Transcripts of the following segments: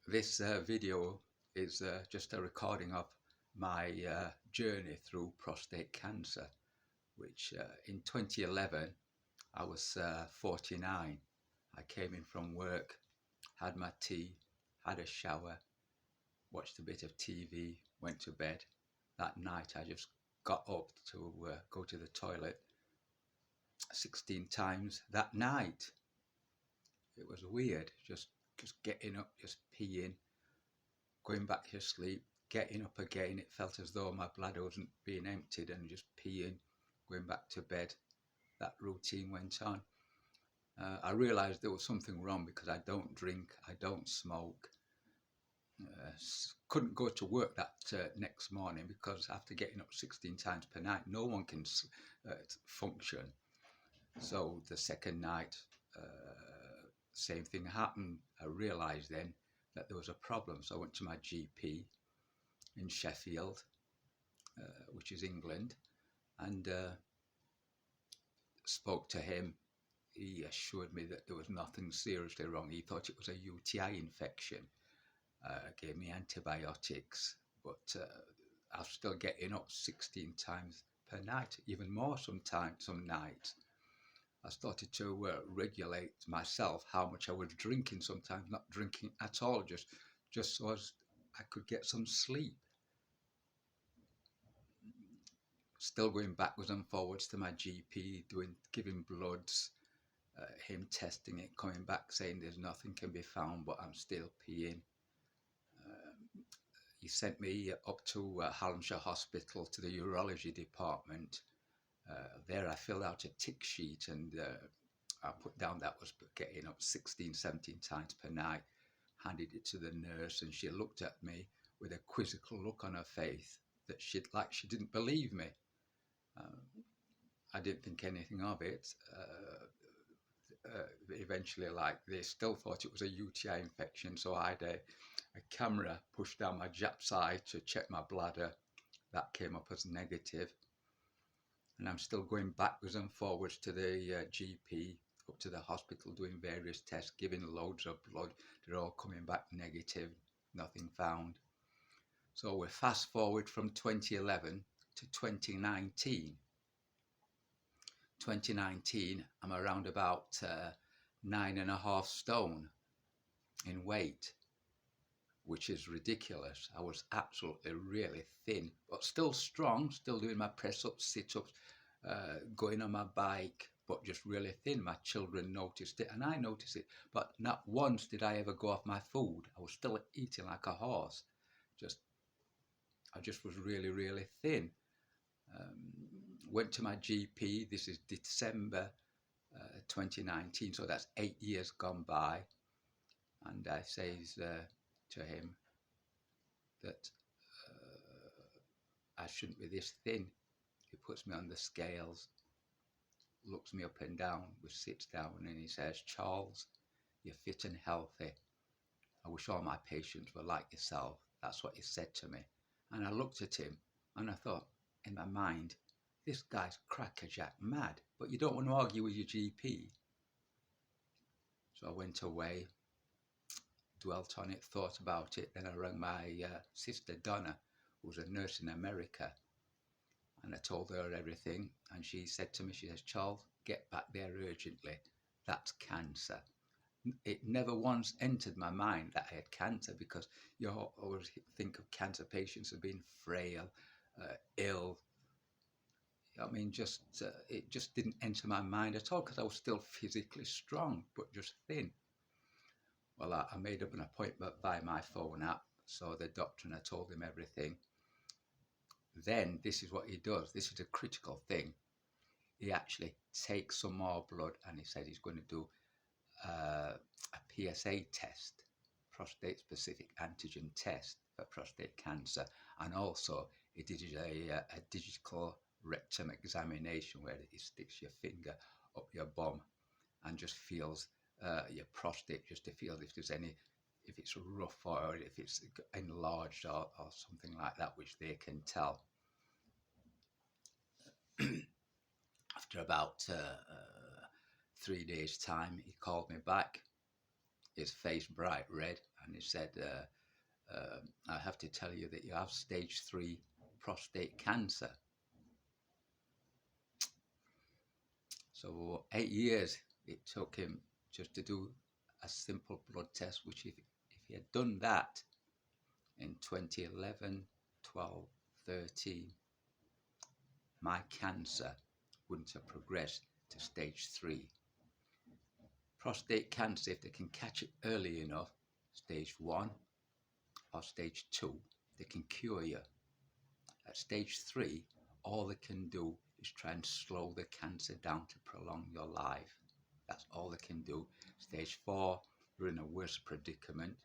This video is just a recording of my journey through prostate cancer, which in 2011 I was 49. I came in from work, had my tea, had a shower, watched a bit of TV, went to bed. That night I just got up to go to the toilet 16 times that night. It was weird, just getting up, just peeing, going back to sleep, getting up again. It felt as though my bladder wasn't being emptied and just peeing, going back to bed. That routine went on. I realised there was something wrong because I don't drink, I don't smoke. Couldn't go to work that next morning because after getting up 16 times per night, no one can function. So the second night, same thing happened. I realised then that there was a problem. So I went to my GP in Sheffield, which is England, and spoke to him. He assured me that there was nothing seriously wrong. He thought it was a UTI infection. Gave me antibiotics, but I'm still getting up 16 times per night, even more sometimes, some nights. I started to regulate myself how much I was drinking, sometimes not drinking at all, just so as I could get some sleep. Still going backwards and forwards to my GP, giving bloods, him testing it, coming back saying there's nothing can be found, but I'm still peeing. He sent me up to Hallamshire Hospital to the urology department. There I filled out a tick sheet and I put down that was getting up 16, 17 times per night, handed it to the nurse, and she looked at me with a quizzical look on her face that she didn't believe me. I didn't think anything of it. Eventually, they still thought it was a UTI infection, so I had a camera pushed down my Jap side to check my bladder. That came up as negative, and I'm still going backwards and forwards to the GP, up to the hospital, doing various tests, giving loads of blood. They're all coming back negative, nothing found. So we're fast forward from 2011 to 2019. 2019, I'm around about 9.5 stone in weight, which is ridiculous. I was absolutely really thin, but still strong, still doing my press-ups, sit-ups, going on my bike, but just really thin. My children noticed it and I noticed it, but not once did I ever go off my food. I was still eating like a horse. I just was really, really thin. Went to my GP. This is December 2019, so that's 8 years gone by, and I says to him that I shouldn't be this thin. He puts me on the scales, looks me up and down, sits down, and he says, "Charles, you're fit and healthy. I wish all my patients were like yourself." That's what he said to me. And I looked at him and I thought in my mind, this guy's crackerjack mad, but you don't want to argue with your GP. So I went away, dwelt on it, thought about it. Then I rang my sister Donna, who was a nurse in America, and I told her everything. And she said to me, she says, "Charles, get back there urgently. That's cancer." It never once entered my mind that I had cancer, because you always think of cancer patients as being frail, ill. I mean, it just didn't enter my mind at all, because I was still physically strong, but just thin. Well, I made up an appointment by my phone app, so the doctor, and I told him everything. Then this is what he does. This is a critical thing. He actually takes some more blood, and he said he's going to do a PSA test, prostate specific antigen test for prostate cancer, and also he did a digital rectum examination where he sticks your finger up your bum and just feels your prostate, just to feel if there's if it's rough or if it's enlarged or something like that, which they can tell. After about 3 days' time, he called me back his face bright red, and he said, I have to tell you that you have stage 3 prostate cancer. So 8 years it took him just to do a simple blood test, which if he had done that in 2011, 12, 13, my cancer wouldn't have progressed to stage 3. Prostate cancer, if they can catch it early enough, stage 1 or stage 2, they can cure you. At stage 3, all they can do is try and slow the cancer down to prolong your life. That's all they can do. Stage 4, you're in a worse predicament,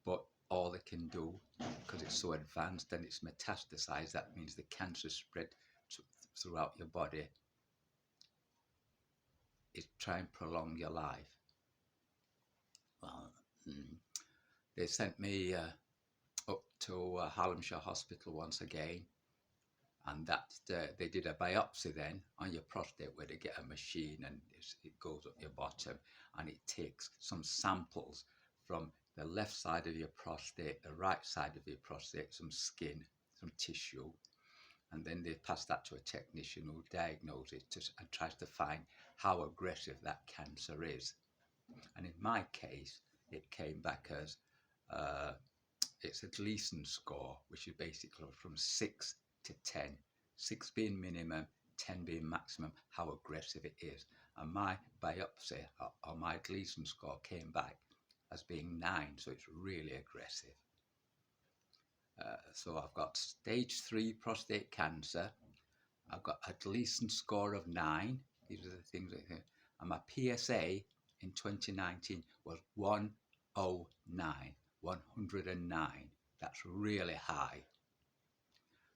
but all they can do, because it's so advanced and it's metastasized, that means the cancer spread throughout your body, is try and prolong your life. Well, they sent me up to Hallamshire Hospital once again, and that they did a biopsy then on your prostate, where they get a machine and it goes up your bottom, and it takes some samples from the left side of your prostate, the right side of your prostate, some skin, some tissue, and then they pass that to a technician who diagnoses it and tries to find how aggressive that cancer is. And in my case, it came back as it's a Gleason score, which is basically from 6 to 10, 6 being minimum, 10 being maximum, how aggressive it is. And my biopsy or my Gleason score came back as being 9, so it's really aggressive. So I've got stage 3 prostate cancer. I've got a Gleason score of 9. These are the things that, and my PSA in 2019 was 109, 109. That's really high.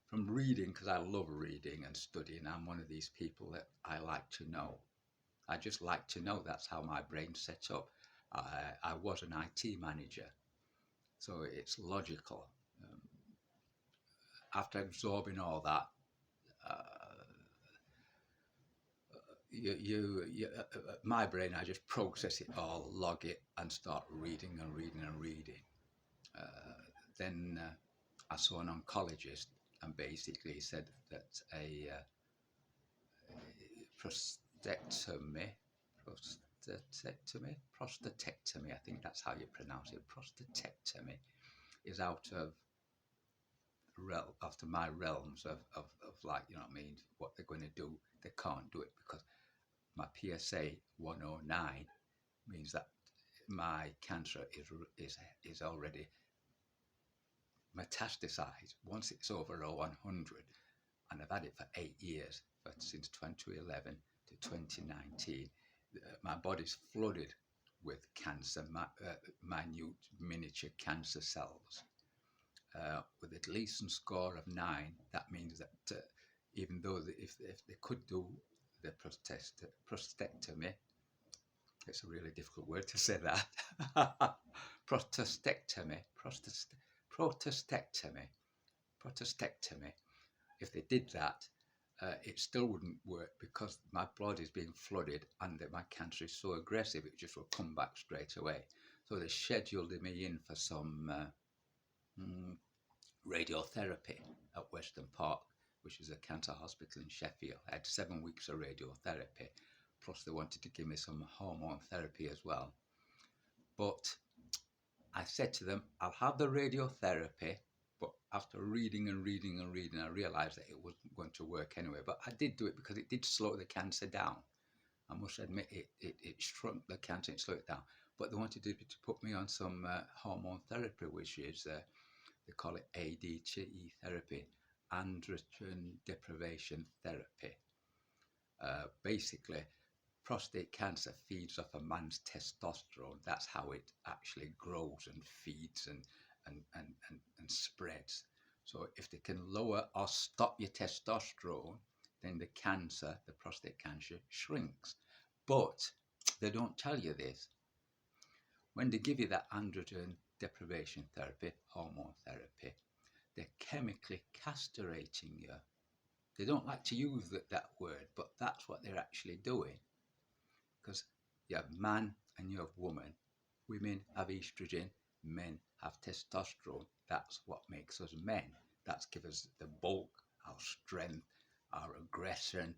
From reading, because I love reading and studying, I'm one of these people that I like to know. I just like to know. That's how my brain's set up. I was an IT manager, so it's logical. After absorbing all that, my brain, I just process it all, log it, and start reading and reading and reading. Then I saw an oncologist, and basically he said that a prostatectomy, I think that's how you pronounce it, prostatectomy, is out of after my realms of like, you know what I mean, what they're going to do. They can't do it because my PSA 109 means that my cancer is already metastasized. Once it's over 100, and I've had it for 8 years, since 2011 to 2019, my body's flooded with cancer, minute miniature cancer cells. With a Gleason score of 9, that means that even though if they could do the prostatectomy, it's a really difficult word to say that, prostatectomy, if they did that, it still wouldn't work because my blood is being flooded and my cancer is so aggressive it just will come back straight away. So they scheduled me in for some radiotherapy at Western Park, which is a cancer hospital in Sheffield. I had 7 weeks of radiotherapy, plus they wanted to give me some hormone therapy as well. But I said to them, I'll have the radiotherapy, but after reading and reading and reading, I realised that it wasn't going to work anyway. But I did do it because it did slow the cancer down. I must admit, it shrunk the cancer, it slowed it down. But they wanted to put me on some hormone therapy, which is, they call it ADT therapy, androgen deprivation therapy. Basically, prostate cancer feeds off a man's testosterone. That's how it actually grows and feeds and spreads. So if they can lower or stop your testosterone, then the cancer, the prostate cancer, shrinks. But they don't tell you this. When they give you that androgen deprivation therapy, hormone therapy, they're chemically castrating you. They don't like to use that word, but that's what they're actually doing. Because you have man and you have woman, Women have estrogen, men have testosterone. That's what makes us men. That's gives us the bulk, our strength, our aggression,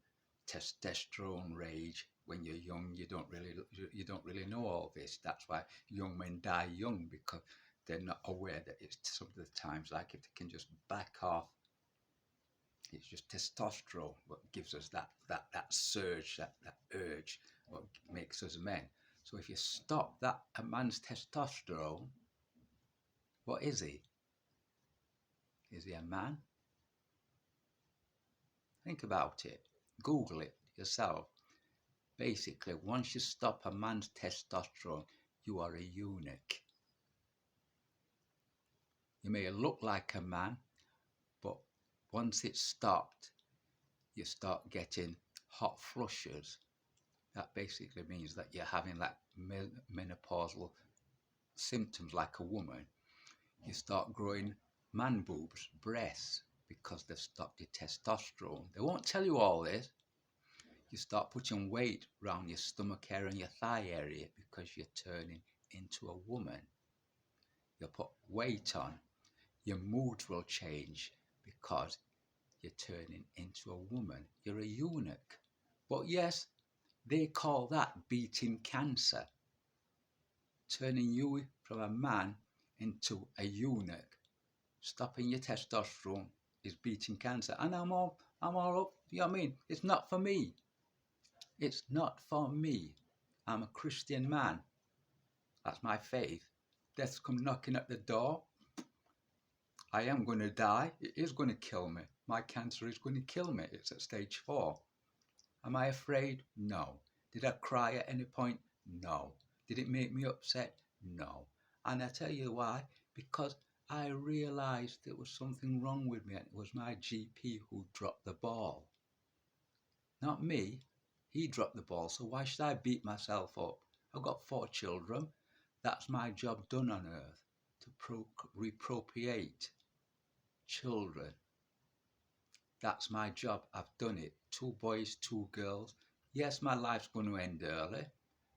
testosterone rage. When you're young, you don't really know all this. That's why young men die young, because they're not aware that it's some of the times, like, if they can just back off, it's just testosterone what gives us that surge, that urge, what makes us men. So if you stop that, a man's testosterone, what is he? Is he a man? Think about it. Google it yourself. Basically, once you stop a man's testosterone, you are a eunuch. You may look like a man, but once it's stopped, you start getting hot flushes. That basically means that you're having like menopausal symptoms like a woman. You start growing man boobs, breasts, because they've stopped your testosterone. They won't tell you all this. You start putting weight around your stomach area and your thigh area because you're turning into a woman. You put weight on. Your mood will change because you're turning into a woman. You're a eunuch. But yes, they call that beating cancer. Turning you from a man into a eunuch. Stopping your testosterone is beating cancer. And I'm all up. You know what I mean? It's not for me. It's not for me. I'm a Christian man. That's my faith. Death's come knocking at the door. I am going to die. It is going to kill me. My cancer is going to kill me. It's at stage 4. Am I afraid? No. Did I cry at any point? No. Did it make me upset? No. And I tell you why. Because I realised there was something wrong with me, and it was my GP who dropped the ball. Not me. He dropped the ball, so why should I beat myself up? I've got 4 children. That's my job done on earth, to repropriate children. That's my job. I've done it. 2 boys, 2 girls. Yes, my life's going to end early,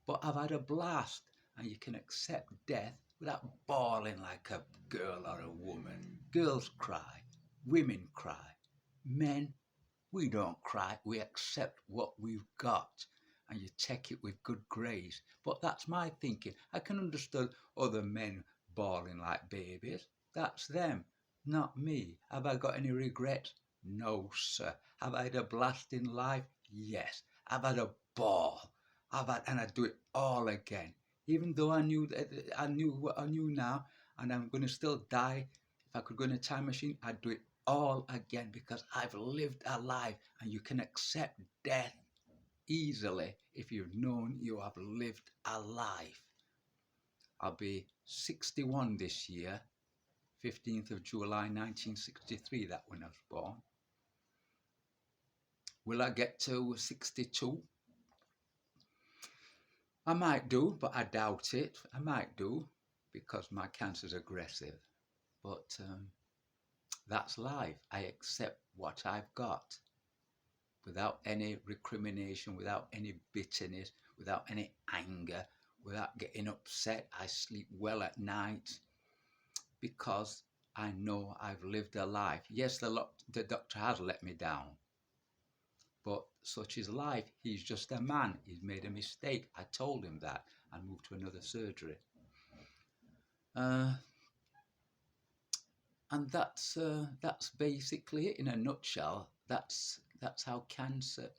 but I've had a blast, and you can accept death without bawling like a girl or a woman. Girls cry. Women cry. Men, we don't cry. We accept what we've got, and you take it with good grace. But that's my thinking. I can understand other men bawling like babies. That's them, not me. Have I got any regrets? No, sir. Have I had a blast in life? Yes. I've had a ball. And I do it all again. Even though I knew what I knew now, and I'm going to still die. If I could go in a time machine, I'd do it all again, because I've lived a life, and you can accept death easily if you've known you have lived a life. I'll be 61 this year, 15th of July 1963, that when I was born. Will I get to 62? I might do, but I doubt it. I might do, because my cancer's aggressive. But that's life. I accept what I've got without any recrimination, without any bitterness, without any anger, without getting upset. I sleep well at night because I know I've lived a life. Yes, the doctor has let me down, but such is life. He's just a man. He's made a mistake. I told him that and moved to another surgery. And that's basically it in a nutshell. That's how cancer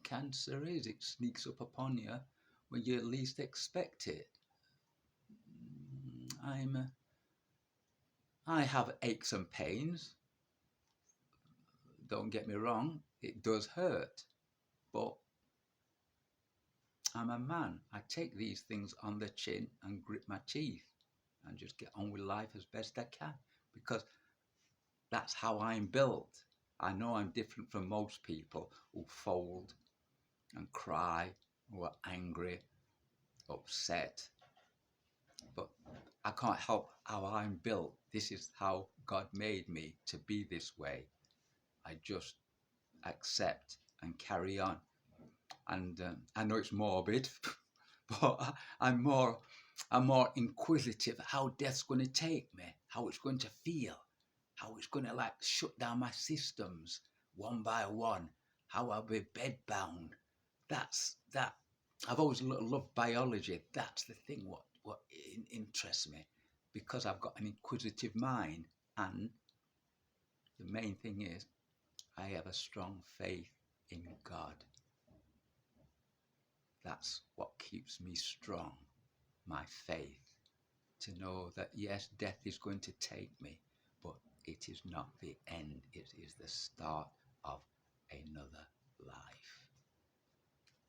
is. It sneaks up upon you when you least expect it. I have aches and pains. Don't get me wrong, it does hurt, but I'm a man. I take these things on the chin and grit my teeth and just get on with life as best I can, because that's how I'm built. I know I'm different from most people who fold and cry, who are angry, upset, but I can't help how I'm built. This is how God made me, to be this way. I just accept and carry on. And I know it's morbid, but I'm more I'm more inquisitive how death's going to take me, how it's going to feel, how it's going to like shut down my systems one by one, how I'll be bedbound. That's that. I've always loved biology. That's the thing. What interests me, because I've got an inquisitive mind, and the main thing is I have a strong faith in God. That's what keeps me strong. My faith, to know that yes, death is going to take me, but it is not the end. It is the start of another life.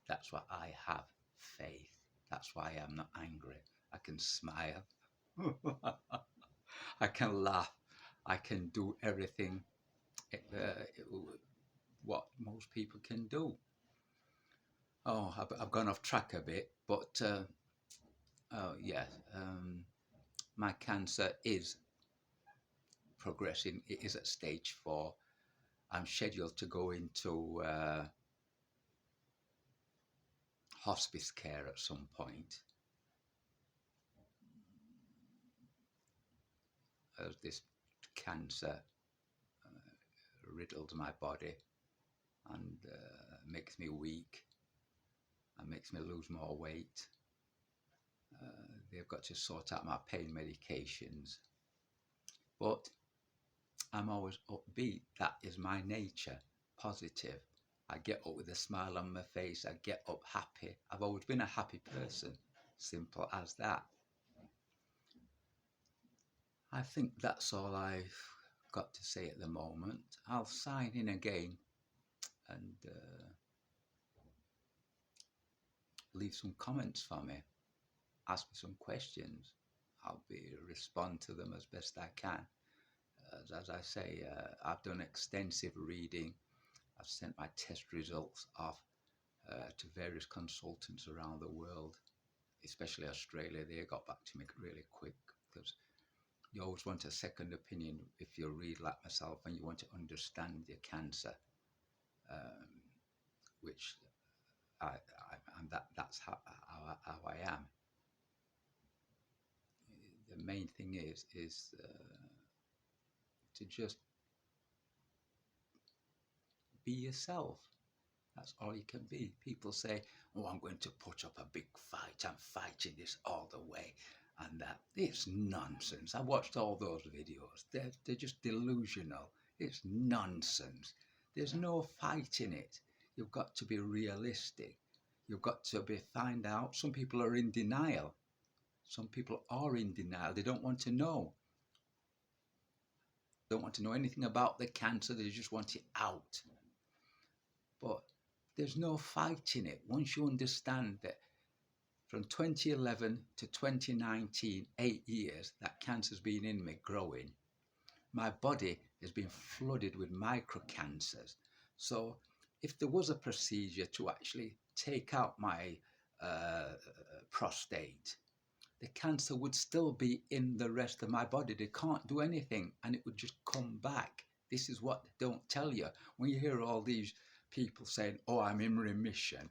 That's why I have faith. That's why I'm not angry. I can smile. I can laugh. I can do everything what most people can do. Oh, I've gone off track a bit, but oh yeah, my cancer is progressing. It is at stage 4. I'm scheduled to go into hospice care at some point. As this cancer riddles my body and makes me weak and makes me lose more weight. They've got to sort out my pain medications. But I'm always upbeat. That is my nature, positive. I get up with a smile on my face. I get up happy. I've always been a happy person. Simple as that. I think that's all I've got to say at the moment. I'll sign in again and leave some comments for me. Ask me some questions. I'll respond to them as best I can. As I say, I've done extensive reading. I've sent my test results off to various consultants around the world, especially Australia. They got back to me really quick, because you always want a second opinion if you read like myself and you want to understand your cancer, which that's how I am. The main thing is to just be yourself. That's all you can be. People say, oh, I'm going to put up a big fight. I'm fighting this all the way. And that, it's nonsense. I watched all those videos. They're just delusional. It's nonsense. There's no fight in it. You've got to be realistic. You've got to find out. Some people are in denial. Some people are in denial. They don't want to know. Don't want to know anything about the cancer. They just want it out. But there's no fight in it. Once you understand that from 2011 to 2019, 8 years, that cancer's been in me growing. My body has been flooded with microcancers. So if there was a procedure to actually take out my prostate, the cancer would still be in the rest of my body. They can't do anything, and it would just come back. This is what they don't tell you. When you hear all these people saying, oh, I'm in remission,